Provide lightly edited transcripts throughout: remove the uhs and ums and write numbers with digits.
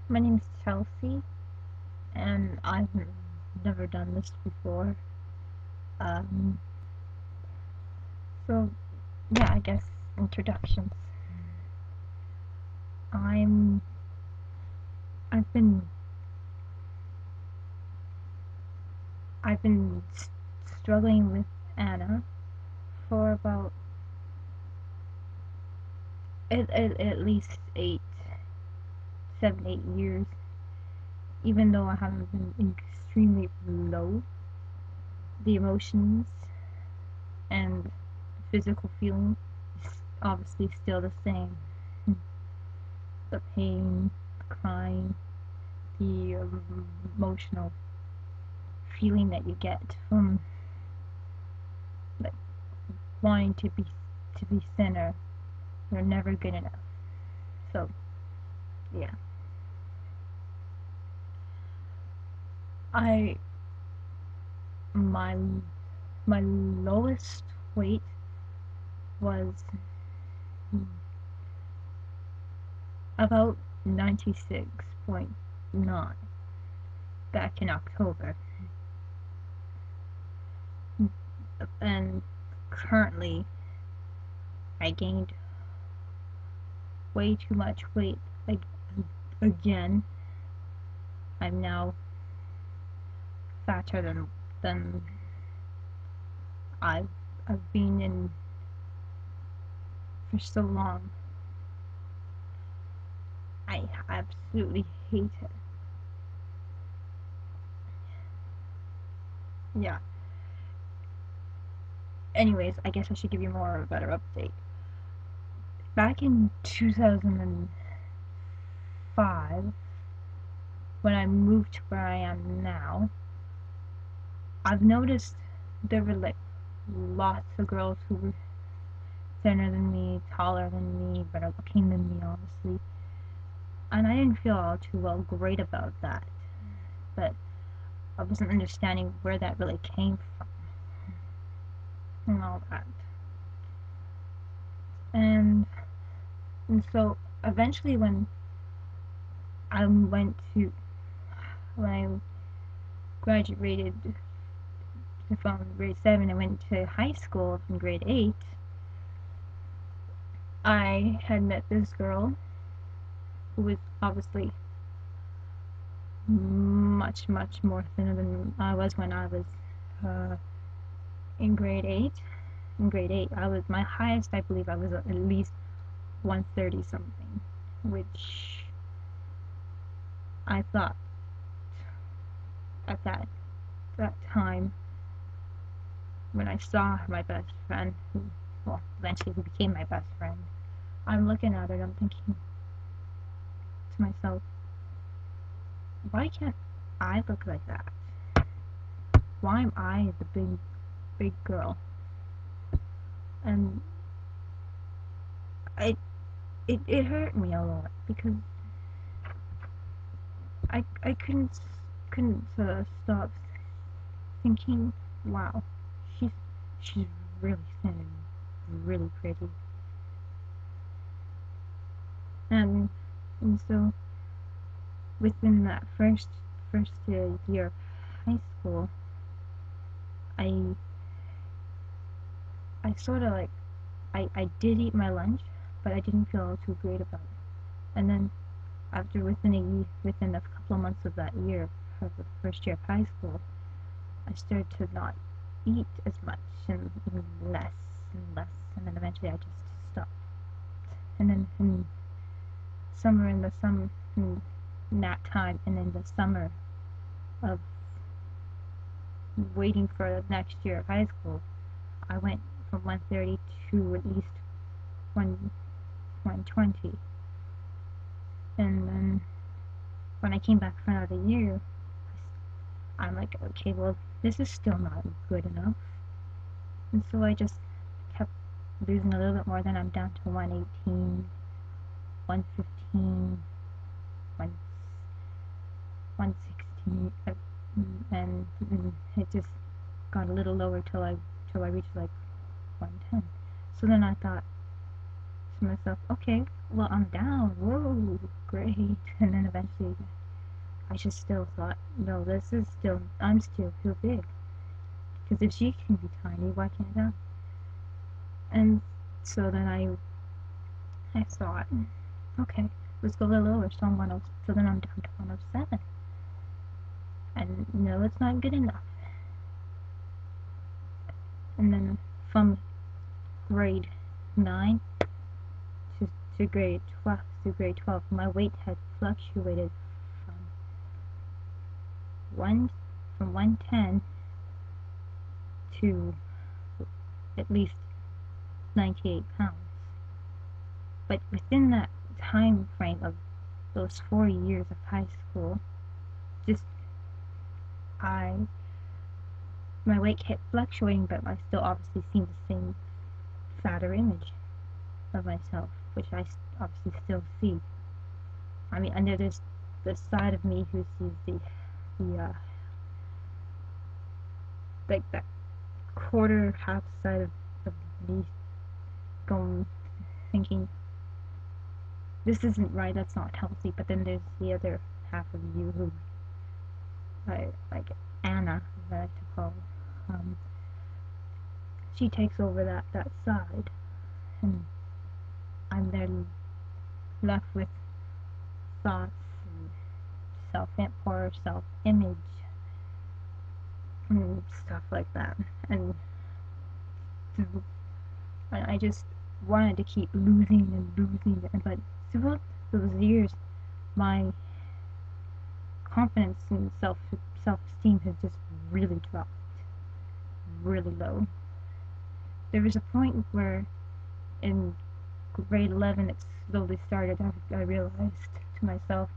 My name's Chelsea, and I've never done this before. Um, so yeah, I guess introductions. I'm I've been I've been struggling with Anna for about at least 8, 7, 8 years. Even though I haven't been extremely low, the emotions and physical feeling is obviously still the same. The pain, the crying, the emotional feeling that you get from like wanting to be thinner. You're never good enough. So yeah, I my my lowest weight was about 96.9 back in October, and currently I gained way too much weight. Like again, I'm now fatter than I've I've been in for so long. I absolutely hate it. Yeah. Anyways, I guess I should give you more of a better update. Back in 2005, when I moved to where I am now, I've noticed there were like lots of girls who were thinner than me, taller than me, better looking than me, obviously. And I didn't feel all too well great about that. But I wasn't understanding where that really came from and all that. And and so eventually I went to when I graduated from grade 7 and went to high school in grade 8, I had met this girl who was obviously much, much more thinner than I was when I was uh, in grade 8. In grade 8, I was my highest, I believe I was at least 130 something, which I thought at that time when I saw my best friend, who, well, eventually who became my best friend, I'm looking at her and I'm thinking to myself, why can't I look like that? Why am I the big girl? And I it hurt me a lot because I couldn't stop thinking, wow, she's she's really thin and really pretty. And and so within that first year of high school, I I sort of like I did eat my lunch, but I didn't feel too great about it. And then after within a couple of months of that year, of the first year of high school, I started to not eat as much and even less and less, and then eventually I just stopped. And then in that time, and in the summer of waiting for the next year of high school, I went from 130 to at least 120. And then when I came back for another year, I'm like, okay, well, this is still not good enough. And so I just kept losing a little bit more. Then I'm down to 118, 115, 116, and it just got a little lower till I reached like 110. So then I thought, to myself, okay, well, I'm down. Whoa, great. And then eventually, I just still thought, no, I'm still too big. Because if she can be tiny, why can't I? And so then I thought, okay, let's go a little lower. So then I'm down to 107. And no, it's not good enough. And then from grade 9 to grade 12, my weight had fluctuated from 110 to at least 98 pounds. But within that time frame of those 4 years of high school, my weight kept fluctuating, but I still obviously seen the same fatter image of myself, which I obviously still see. I mean, and there's the side of me who sees the like that half side of me going, thinking, this isn't right, that's not healthy. But then there's the other half of you who, like Anna, as I like to call her, she takes over that side, and I'm then left with thoughts and poor self-image and stuff like that. And I just wanted to keep losing, but throughout those years, my confidence and self-esteem has just really dropped, really low. There was a point where in grade 11 it slowly started. I realized to myself,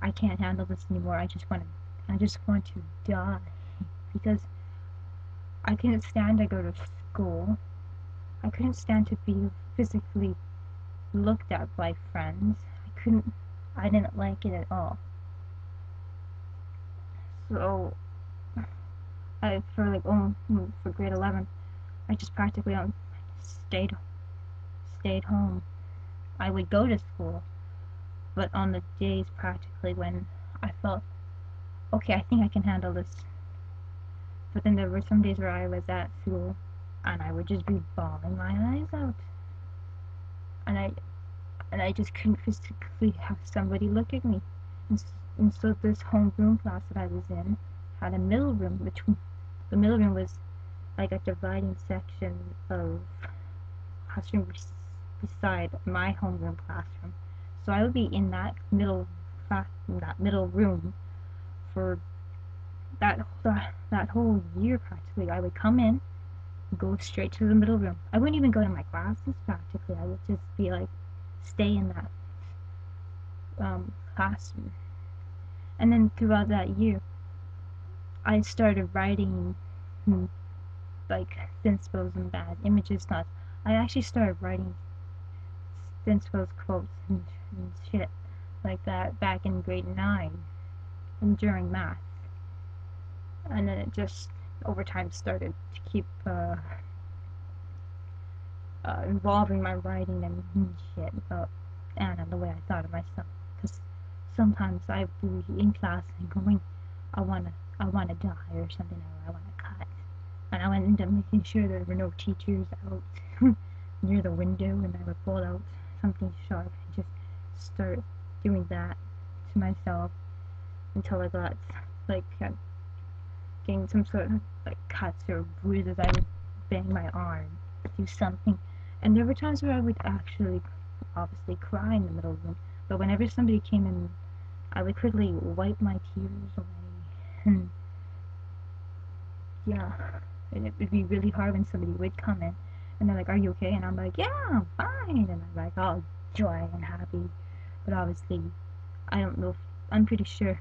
I can't handle this anymore. I just want to die, because I couldn't stand to go to school. I couldn't stand to be physically looked at by friends. I didn't like it at all. So for grade 11, I just practically stayed home. I would go to school, but on the days practically when I felt, okay, I think I can handle this. But then there were some days where I was at school and I would just be bawling my eyes out. And I just couldn't physically have somebody look at me. And so this homeroom class that I was in had a middle room, the middle room was like a dividing section of classroom beside my homeroom classroom. So I would be in that middle room for that whole year practically. I would come in, go straight to the middle room. I wouldn't even go to my classes practically. I would just be like, stay in that classroom. And then throughout that year, I started writing like thinspo's and bad images thoughts. I actually started writing thinspo's quotes and shit like that back in grade 9 and during math. And then it just over time started to keep involving my writing and shit about Anna, the way I thought of myself. Because sometimes I'd be in class and going, I wanna die or something, or I wanna cut. And I would end up making sure there were no teachers out near the window, and I would pull out something sharp and just start doing that to myself until I got like getting some sort of like cuts or bruises. I would bang my arm, do something. And there were times where I would actually obviously cry in the middle of the room, but whenever somebody came in, I would quickly wipe my tears away. And yeah, and it would be really hard when somebody would come in and they're like, are you okay? And I'm like, yeah, I'm fine. And I'm like all joy and happy. But obviously, I don't know, I'm pretty sure